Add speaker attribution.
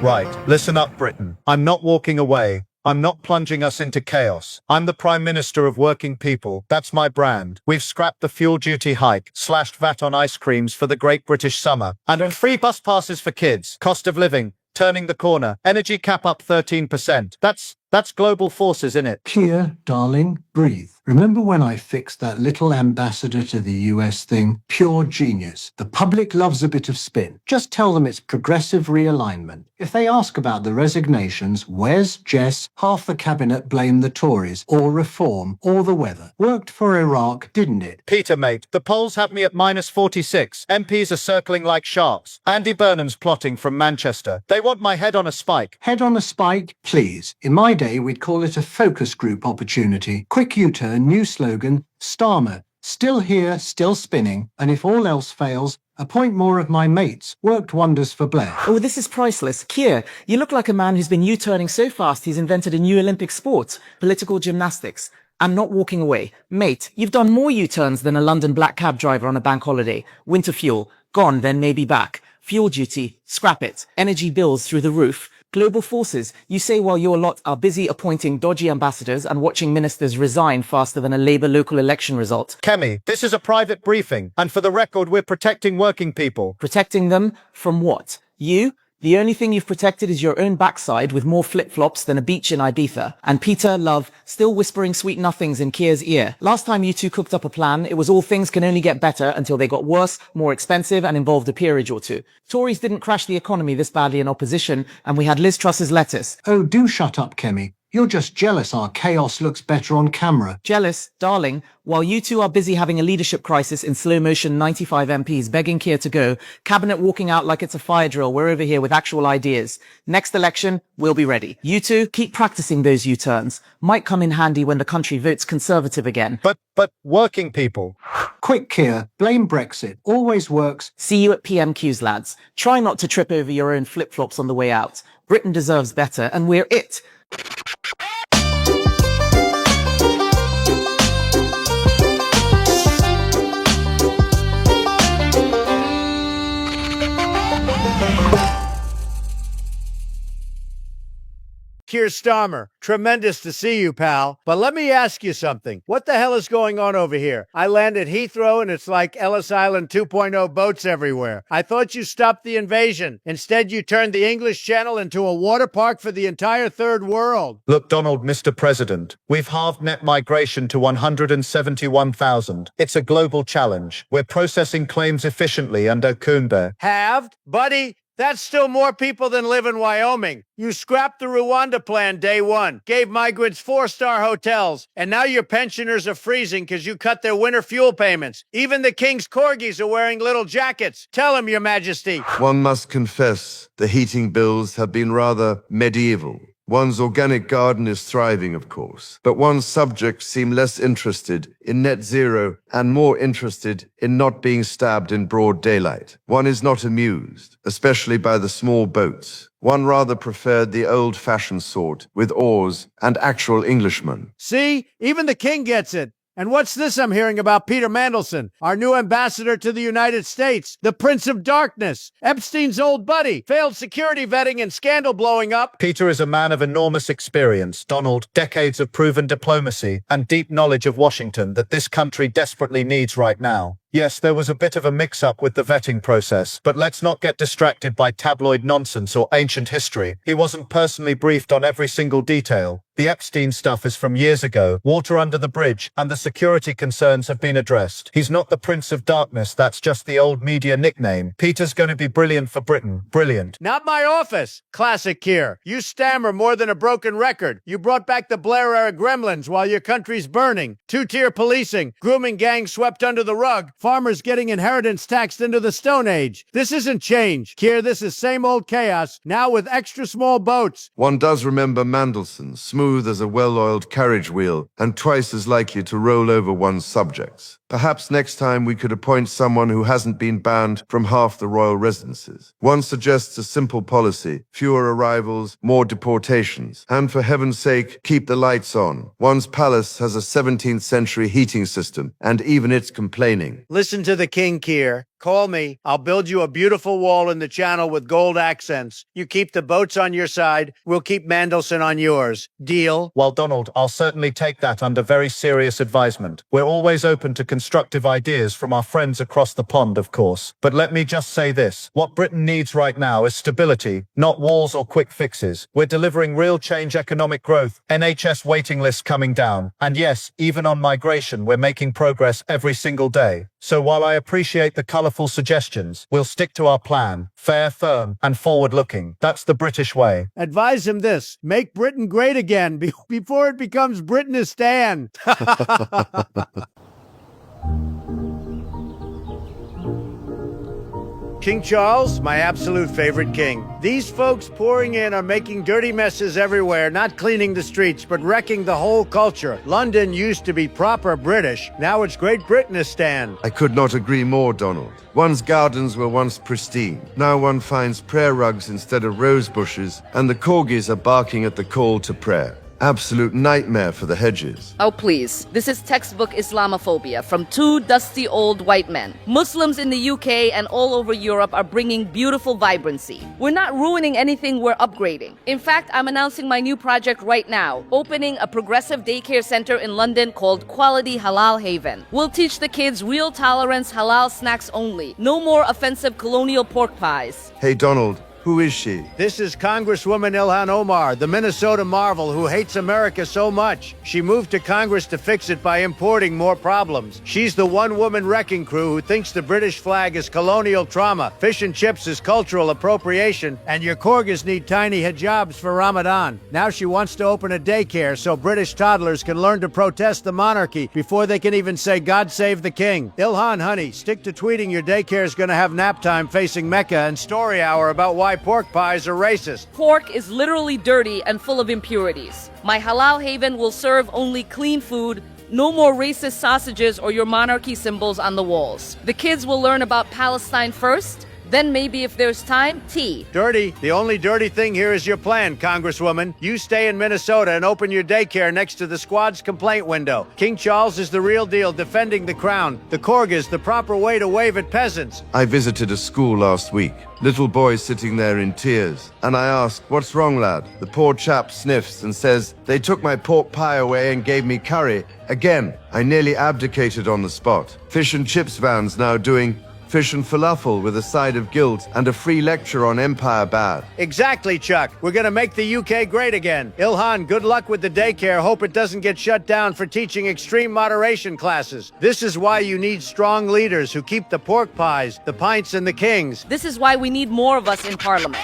Speaker 1: Right, listen up, Britain. I'm not walking away. I'm not plunging us into chaos. I'm the Prime Minister of working people. That's my brand. We've scrapped the fuel duty hike, slashed VAT on ice creams for the Great British Summer, and free bus passes for kids. Cost of living, turning the corner. Energy cap up 13%. That's global forces, innit?
Speaker 2: Keir, darling, breathe. Remember when I fixed that little ambassador to the US thing? Pure genius. The public loves a bit of spin. Just tell them it's progressive realignment. If they ask about the resignations, Wes, Jess, half the cabinet blame the Tories, or reform, or the weather. Worked for Iraq, didn't it?
Speaker 1: Peter, mate, the polls have me at -46. MPs are circling like sharks. Andy Burnham's plotting from Manchester. They want my head on a spike.
Speaker 2: Head on a spike, please. In my day, we'd call it a focus group opportunity. Quick U-turn, new slogan, Starmer. Still here, still spinning, and if all else fails, appoint more of my mates. Worked wonders for Blair.
Speaker 3: Oh, this is priceless. Keir, you look like a man who's been U-turning so fast he's invented a new Olympic sport, political gymnastics. I'm not walking away. Mate, you've done more U-turns than a London black cab driver on a bank holiday. Winter fuel, gone, then maybe back. Fuel duty, scrap it. Energy bills through the roof. Global forces, you say while your lot are busy appointing dodgy ambassadors and watching ministers resign faster than a Labour local election result.
Speaker 1: Kemi, this is a private briefing, and for the record, we're protecting working people.
Speaker 3: Protecting them from what? You? The only thing you've protected is your own backside with more flip-flops than a beach in Ibiza. And Peter, love, still whispering sweet nothings in Keir's ear. Last time you two cooked up a plan, it was all things can only get better until they got worse, more expensive, and involved a peerage or two. Tories didn't crash the economy this badly in opposition, and we had Liz Truss's lettuce.
Speaker 2: Oh, do shut up, Kemi. You're just jealous our chaos looks better on camera.
Speaker 3: Jealous, darling, while you two are busy having a leadership crisis in slow motion 95 MPs begging Keir to go, cabinet walking out like it's a fire drill, we're over here with actual ideas. Next election, we'll be ready. You two, keep practicing those U-turns. Might come in handy when the country votes Conservative again.
Speaker 1: But working people.
Speaker 2: Quick, Keir, blame Brexit. Always works.
Speaker 3: See you at PMQs, lads. Try not to trip over your own flip-flops on the way out. Britain deserves better, and we're it.
Speaker 4: Keir Starmer, tremendous to see you, pal. But let me ask you something. What the hell is going on over here? I land at Heathrow and it's like Ellis Island 2.0 boats everywhere. I thought you stopped the invasion. Instead, you turned the English Channel into a water park for the entire third world.
Speaker 1: Look, Donald, Mr. President, we've halved net migration to 171,000. It's a global challenge. We're processing claims efficiently under Kunbe.
Speaker 4: Halved? Buddy, that's still more people than live in Wyoming. You scrapped the Rwanda plan day one, gave migrants 4-star hotels, and now your pensioners are freezing because you cut their winter fuel payments. Even the king's corgis are wearing little jackets. Tell him, Your Majesty.
Speaker 5: One must confess the heating bills have been rather medieval. One's organic garden is thriving, of course, but one's subjects seem less interested in net zero and more interested in not being stabbed in broad daylight. One is not amused, especially by the small boats. One rather preferred the old-fashioned sort, with oars and actual Englishmen.
Speaker 4: See, even the king gets it. And what's this I'm hearing about Peter Mandelson, our new ambassador to the United States, the Prince of Darkness, Epstein's old buddy, failed security vetting and scandal blowing up?
Speaker 1: Peter is a man of enormous experience, Donald, decades of proven diplomacy and deep knowledge of Washington that this country desperately needs right now. Yes, there was a bit of a mix-up with the vetting process, but let's not get distracted by tabloid nonsense or ancient history. He wasn't personally briefed on every single detail. The Epstein stuff is from years ago, water under the bridge, and the security concerns have been addressed. He's not the Prince of Darkness, that's just the old media nickname. Peter's going to be brilliant for Britain. Brilliant.
Speaker 4: Not my office. Classic Keir. You stammer more than a broken record. You brought back the Blair-era gremlins while your country's burning. Two-tier policing, grooming gangs swept under the rug, farmers getting inheritance taxed into the Stone Age. This isn't change. Keir, this is same old chaos, now with extra small boats.
Speaker 5: One does remember Mandelson, smooth as a well-oiled carriage wheel and twice as likely to roll over one's subjects. Perhaps next time we could appoint someone who hasn't been banned from half the royal residences. One suggests a simple policy, fewer arrivals, more deportations, and for heaven's sake, keep the lights on. One's palace has a 17th century heating system, and even it's complaining.
Speaker 4: Listen to the king, Keir. Call me. I'll build you a beautiful wall in the channel with gold accents. You keep the boats on your side. We'll keep Mandelson on yours. Deal?
Speaker 1: Well, Donald, I'll certainly take that under very serious advisement. We're always open to constructive ideas from our friends across the pond, of course. But let me just say this. What Britain needs right now is stability, not walls or quick fixes. We're delivering real change, economic growth, NHS waiting lists coming down. And yes, even on migration, we're making progress every single day. So while I appreciate the colourful suggestions, we'll stick to our plan. Fair, firm, and forward-looking. That's the British way.
Speaker 4: Advise him this. Make Britain great again before it becomes Britanistan. King Charles, my absolute favorite king. These folks pouring in are making dirty messes everywhere, not cleaning the streets, but wrecking the whole culture. London used to be proper British. Now it's Great Britanistan.
Speaker 5: I could not agree more, Donald. One's gardens were once pristine. Now one finds prayer rugs instead of rose bushes, and the corgis are barking at the call to prayer. Absolute nightmare for the hedges.
Speaker 6: Oh, please. This is textbook Islamophobia from two dusty old white men. Muslims in the UK and all over Europe are bringing beautiful vibrancy. We're not ruining anything, we're upgrading. In fact, I'm announcing my new project right now, opening a progressive daycare center in London called Quality Halal Haven. We'll teach the kids real tolerance, halal snacks only. No more offensive colonial pork pies.
Speaker 5: Hey, Donald, who is she?
Speaker 4: This is Congresswoman Ilhan Omar, the Minnesota marvel who hates America so much. She moved to Congress to fix it by importing more problems. She's the one-woman wrecking crew who thinks the British flag is colonial trauma, fish and chips is cultural appropriation, and your corgis need tiny hijabs for Ramadan. Now she wants to open a daycare so British toddlers can learn to protest the monarchy before they can even say God save the king. Ilhan, honey, stick to tweeting your daycare's gonna have nap time facing Mecca and story hour about why pork pies are racist.
Speaker 6: Pork is literally dirty and full of impurities. My halal haven will serve only clean food, no more racist sausages or your monarchy symbols on the walls. The kids will learn about Palestine first, then maybe if there's time, tea.
Speaker 4: Dirty? The only dirty thing here is your plan, Congresswoman. You stay in Minnesota and open your daycare next to the squad's complaint window. King Charles is the real deal, defending the crown. The corgis, the proper way to wave at peasants.
Speaker 5: I visited a school last week. Little boy sitting there in tears. And I asked, "What's wrong, lad?" The poor chap sniffs and says, "They took my pork pie away and gave me curry." Again, I nearly abdicated on the spot. Fish and chips vans now doing fish and falafel with a side of guilt and a free lecture on Empire Bad.
Speaker 4: Exactly, Chuck. We're gonna make the UK great again. Ilhan, good luck with the daycare. Hope it doesn't get shut down for teaching extreme moderation classes. This is why you need strong leaders who keep the pork pies, the pints, and the kings.
Speaker 6: This is why we need more of us in Parliament.